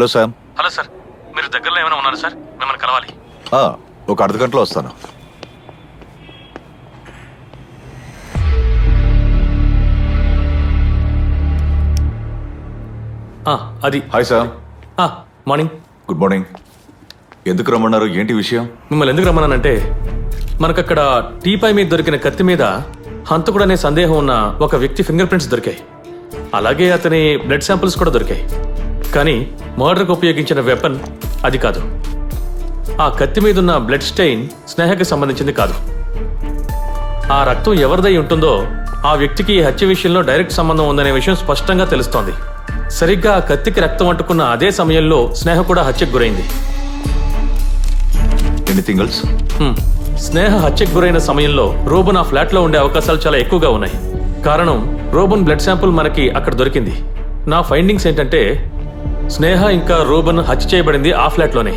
Hello Sam. Hello sir, మీరు దగ్గరలో ఏమైనా ఉన్నారు సార్? మిమ్మల్ని కలవాలి. ఒక అర్ధ గంటలో వస్తాను. అది hi Sam. Morning. Good morning. ఎందుకు రమ్మన్నారు? ఏంటి విషయం? మిమ్మల్ని ఎందుకు రమ్మన్నానంటే, మనకక్కడ టీపై మీద దొరికిన కత్తి మీద హంతకుడు అనే సందేహం ఉన్న ఒక వ్యక్తి ఫింగర్ ప్రింట్స్ దొరికాయి. అలాగే అతని బ్లడ్ శాంపిల్స్ కూడా దొరికాయి. కానీ మర్డర్కి ఉపయోగించిన వెపన్ అది కాదు. ఆ కత్తి మీద ఉన్న బ్లడ్ స్టెయిన్ స్నేహకి సంబంధించింది కాదు. ఆ రక్తం ఎవరిదై ఉంటుందో ఆ వ్యక్తికి ఈ హత్య విషయంలో డైరెక్ట్ సంబంధం ఉందనే విషయం స్పష్టంగా తెలుస్తోంది. సరిగ్గా ఆ కత్తికి రక్తం అంటుకున్న అదే సమయంలో స్నేహ కూడా హత్యకు గురైంది. Anything else? స్నేహ హత్యకు గురైన సమయంలో రోబన్ ఆ ఫ్లాట్ లో ఉండే అవకాశాలు చాలా ఎక్కువగా ఉన్నాయి. కారణం, రోబన్ బ్లడ్ శాంపుల్ మనకి అక్కడ దొరికింది. నా ఫైండింగ్స్ ఏంటంటే, స్నేహ ఇంకా రోబన్ హత్య చేయబడింది ఆ ఫ్లాట్ లోనే.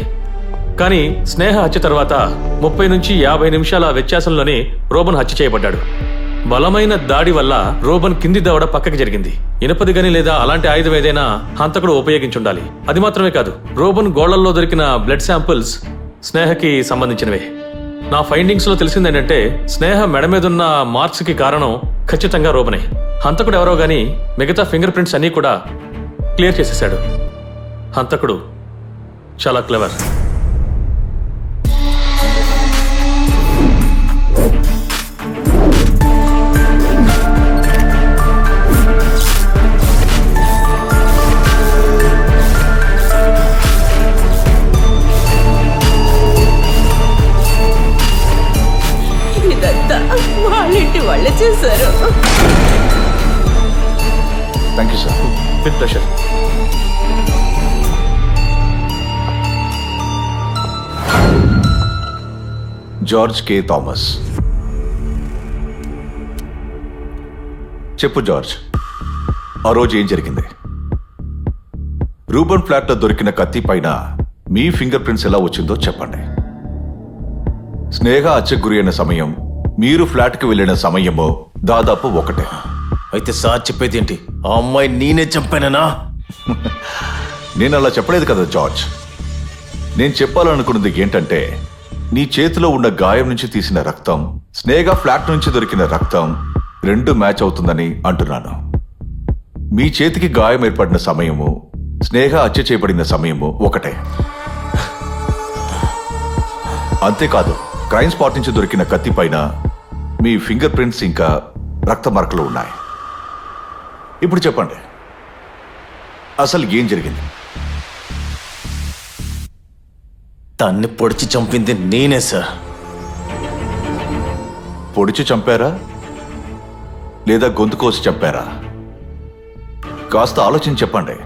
కానీ స్నేహ హత్య తర్వాత 30 నుంచి 50 నిమిషాల వ్యత్యాసంలోనే రోబన్ హత్య చేయబడ్డాడు. బలమైన దాడి వల్ల రోబన్ కింది దవడ పక్కకి జరిగింది. ఇనపది గని లేదా అలాంటి ఆయుధం ఏదైనా హంతకుడు ఉపయోగించుండాలి. అది మాత్రమే కాదు, రోబన్ గోళ్లలో దొరికిన బ్లడ్ శాంపిల్స్ స్నేహకి సంబంధించినవే. నా ఫైండింగ్స్ లో తెలిసింది ఏంటంటే, స్నేహ మెడ మీద ఉన్న మార్క్స్ కి కారణం ఖచ్చితంగా రోబనే. హంతకుడు ఎవరో గానీ మిగతా ఫింగర్ ప్రింట్స్ అన్నీ కూడా క్లియర్ చేసేశాడు. హంతకుడు చాలా క్లెవర్. ఇదంతా వాళ్ళింటి వాళ్ళే చేశారు. Thank you sir. With pleasure. George K Thomas. చెప్పు జార్జ్, ఆ రోజు ఏం జరిగింది? రూబన్ ఫ్లాట్ లో దొరికిన కత్తి పైన మీ ఫింగర్ ప్రింట్స్ ఎలా వచ్చిందో చెప్పండి. స్నేహ హత్యకు గురి అయిన సమయం, మీరు ఫ్లాట్ కి వెళ్ళిన సమయమో దాదాపు ఒకటే. అయితే సార్ చెప్పేది ఏంటి? ఆ అమ్మాయి నేనే చంపానా? నేను అలా చెప్పలేదు కదా జార్జ్. నేను చెప్పాలనుకున్నది ఏంటంటే, నీ చేతిలో ఉన్న గాయం నుంచి తీసిన రక్తం, స్నేహ ఫ్లాట్ నుంచి దొరికిన రక్తం రెండు మ్యాచ్ అవుతుందని అంటున్నాను. మీ చేతికి గాయం ఏర్పడిన సమయము, స్నేహ హత్య చేయబడిన సమయము ఒకటే. అంతేకాదు, క్రైమ్ స్పాట్ నుంచి దొరికిన కత్తి పైన మీ ఫింగర్ ప్రింట్స్ ఇంకా రక్త మరకలు ఉన్నాయి. ఇప్పుడు చెప్పండి, అసలు ఏం జరిగింది? దాన్ని పొడిచి చంపింది నేనే సార్. పొడిచి చంపారా లేదా గొంతు కోసి చంపారా? కాస్త ఆలోచించి చెప్పండి.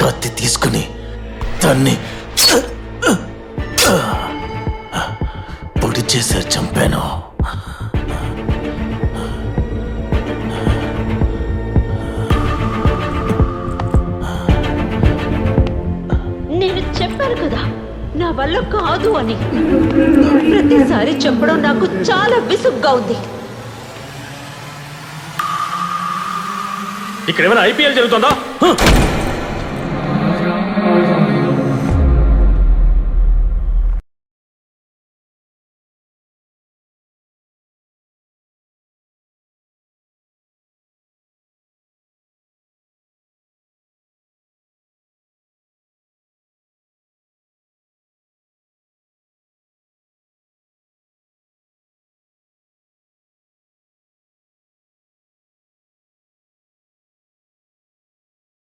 కత్తి తీసుకుని దాన్ని పొడి చేసి చంపాను. నేను చెప్పాను కదా, నా వల్ల కాదు అని. ప్రతిసారి చెప్పడం నాకు చాలా విసుగ్గా ఉంది. ఇక్కడ ఏమైనా ఐపీఎల్ జరుగుతుందా?